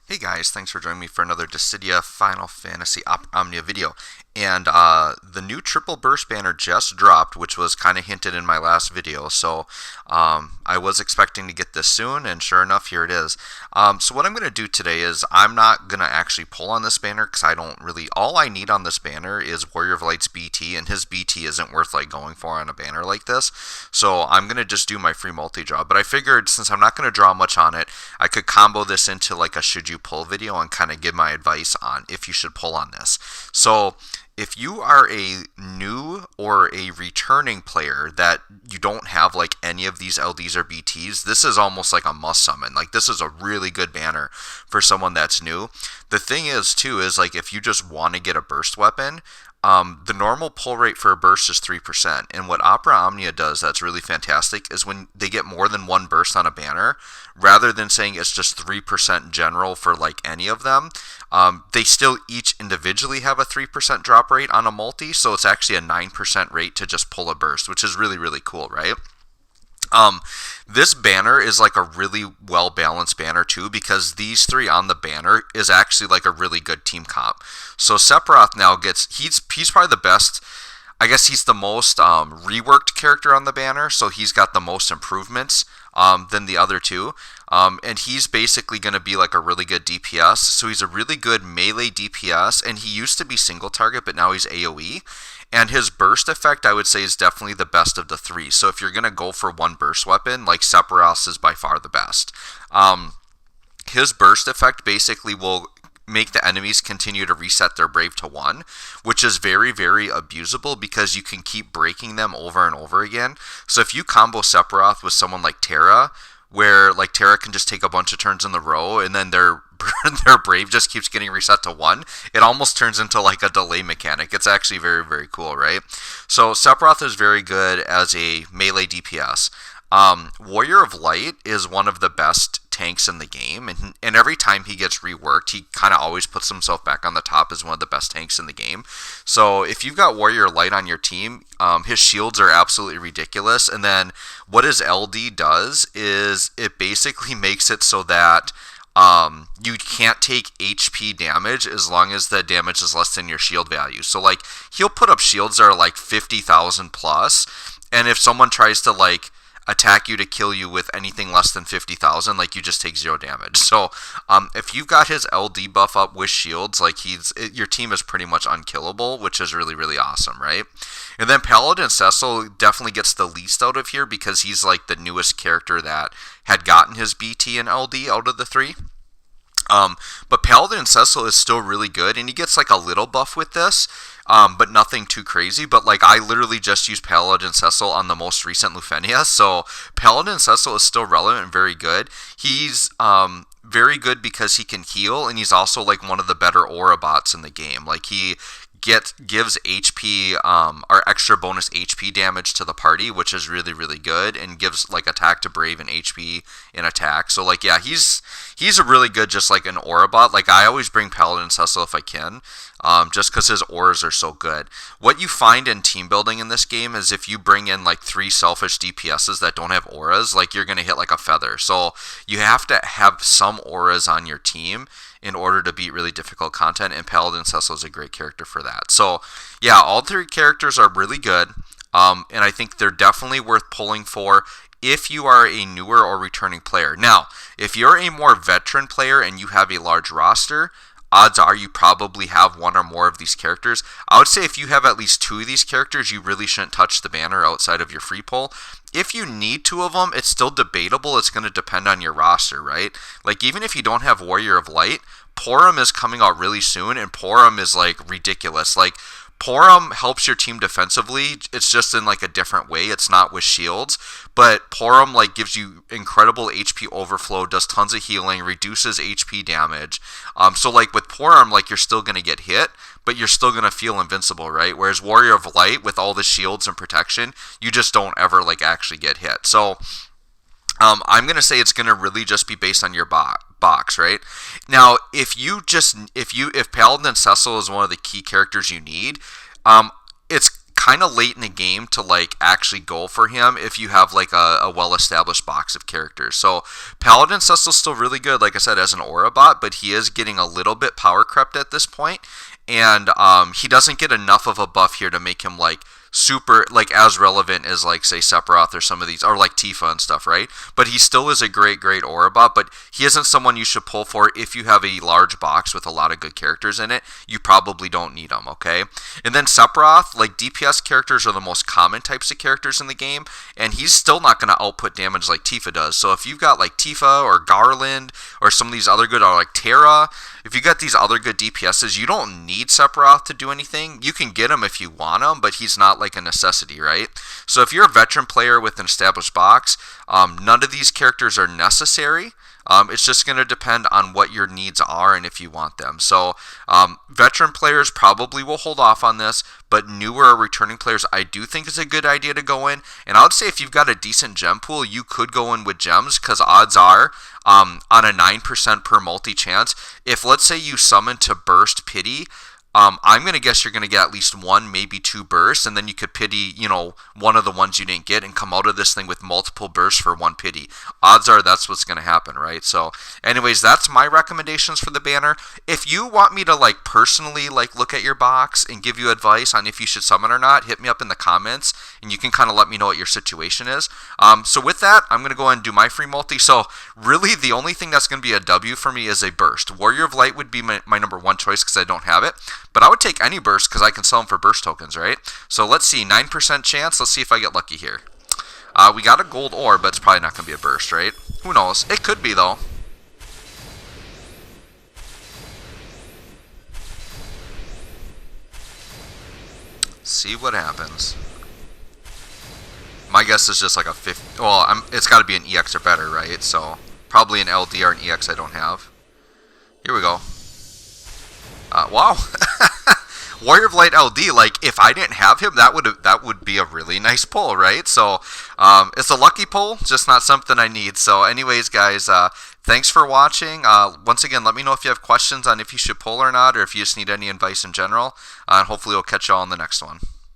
Hey guys, thanks for joining me for another Dissidia Final Fantasy Omnia video. And the new triple burst banner just dropped, which was kind of hinted in my last video. So I was expecting to get this soon, and sure enough, here it is. So what I'm going to do today is I'm not going to actually pull on this banner because I don't really. All I need on this banner is Warrior of Light's BT, and his BT isn't worth like going for on a banner like this. So I'm going to just do my free multi draw. But I figured since I'm not going to draw much on it, I could combo this into like a should you pull video and kind of give my advice on if you should pull on this. So if you are a new or a returning player that you don't have like any of these LDs or BTs, this is almost like a must summon. Like this is a really good banner for someone that's new. The thing is too is like if you just want to get a burst weapon, the normal pull rate for a burst is 3%. And what Opera Omnia does that's really fantastic is when they get more than one burst on a banner, rather than saying it's just 3% general for like any of them, they still each individually have a 3% drop rate on a multi. So it's actually a 9% rate to just pull a burst, which is really, really cool, right? This banner is like a really well balanced banner too, because these three on the banner is actually like a really good team comp. So Sephiroth now he's probably the best. I guess he's the most reworked character on the banner, so he's got the most improvements than the other two. And he's basically going to be like a really good DPS. So he's a really good melee DPS, and he used to be single target, but now he's AoE. And his burst effect, I would say, is definitely the best of the three. So if you're going to go for one burst weapon, like Sephiroth is by far the best. His burst effect basically will make the enemies continue to reset their brave to 1, which is very, very abusable because you can keep breaking them over and over again. So if you combo Sephiroth with someone like Terra, where like Terra can just take a bunch of turns in the row and then their brave just keeps getting reset to 1, it almost turns into like a delay mechanic. It's actually very, very cool, right? So Sephiroth is very good as a melee DPS. Warrior of Light is one of the best tanks in the game, and every time he gets reworked, he kind of always puts himself back on the top as one of the best tanks in the game. So if you've got Warrior Light on your team, his shields are absolutely ridiculous, and then what his LD does is it basically makes it so that you can't take HP damage as long as the damage is less than your shield value. So like he'll put up shields that are like 50,000 plus, and if someone tries to like attack you to kill you with anything less than 50,000, like you just take 0 damage. So if you've got his LD buff up with shields, like your team is pretty much unkillable, which is really, really awesome, right? And then Paladin Cecil definitely gets the least out of here because he's like the newest character that had gotten his BT and LD out of the three. But Paladin Cecil is still really good, and he gets like a little buff with this, but nothing too crazy. But like I literally just used Paladin Cecil on the most recent Lufenia, so Paladin Cecil is still relevant and very good. He's very good because he can heal, and he's also like one of the better aura bots in the game. Like he gives HP or extra bonus HP damage to the party, which is really, really good, and gives like attack to brave and HP in attack. So like yeah, he's a really good just like an aura bot. Like I always bring Paladin Cecil if I can, just because his auras are so good. What you find in team building in this game is if you bring in like 3 selfish DPSs that don't have auras, like you're gonna hit like a feather. So you have to have some auras on your team in order to beat really difficult content, and Paladin Cecil is a great character for that. So yeah, all 3 characters are really good, and I think they're definitely worth pulling for if you are a newer or returning player. Now, if you're a more veteran player and you have a large roster, odds are you probably have 1 or more of these characters. I would say if you have at least 2 of these characters, you really shouldn't touch the banner outside of your free pull. If you need 2 of them, it's still debatable. It's going to depend on your roster, right? Like even if you don't have Warrior of Light, Porum is coming out really soon, and Porum is like ridiculous. Like Porum helps your team defensively. It's just in like a different way. It's not with shields, but Porum like gives you incredible HP overflow, does tons of healing, reduces HP damage. So like with Porum, like you're still gonna get hit, but you're still gonna feel invincible, right? Whereas Warrior of Light, with all the shields and protection, you just don't ever like actually get hit. So I'm gonna say it's gonna really just be based on your box, right? Now, if Paladin Cecil is one of the key characters you need, it's kind of late in the game to like actually go for him if you have like a well-established box of characters. So Paladin Cecil's still really good, like I said, as an aura bot, but he is getting a little bit power crept at this point, and he doesn't get enough of a buff here to make him like super, like as relevant as like say Sephiroth or some of these, or like Tifa and stuff, right? But he still is a great aura bot, but he isn't someone you should pull for if you have a large box with a lot of good characters in it. You probably don't need him, okay? And then Sephiroth, like DPS characters are the most common types of characters in the game, and he's still not going to output damage like Tifa does. So if you've got like Tifa or Garland or some of these other good, or like Terra, if you got these other good DPSs, you don't need Sephiroth to do anything. You can get him if you want him, but he's not like a necessity, right? So if you're a veteran player with an established box, none of these characters are necessary. It's just going to depend on what your needs are and if you want them. So veteran players probably will hold off on this, but newer or returning players, I do think it's a good idea to go in. And I would say if you've got a decent gem pool, you could go in with gems, because odds are on a 9% per multi chance, if let's say you summon to burst pity, I'm going to guess you're going to get at least one, maybe two bursts, and then you could pity, you know, one of the ones you didn't get and come out of this thing with multiple bursts for one pity. Odds are that's what's going to happen, right? So anyways, that's my recommendations for the banner. If you want me to like personally like look at your box and give you advice on if you should summon or not, hit me up in the comments and you can kind of let me know what your situation is. So with that, I'm going to go ahead and do my free multi. So really the only thing that's going to be a W for me is a burst. Warrior of Light would be my number one choice because I don't have it. But I would take any burst because I can sell them for burst tokens, right? So let's see, 9% chance. Let's see if I get lucky here. We got a gold ore, but it's probably not going to be a burst, right? Who knows? It could be, though. See what happens. My guess is just like a 50. Well, it's got to be an EX or better, right? So probably an LD or an EX I don't have. Here we go. Wow. Warrior of Light LD, like if I didn't have him, that would be a really nice pull, right? So it's a lucky pull, just not something I need. So anyways, guys, thanks for watching. Once again, let me know if you have questions on if you should pull or not, or if you just need any advice in general, and hopefully we'll catch y'all on the next one.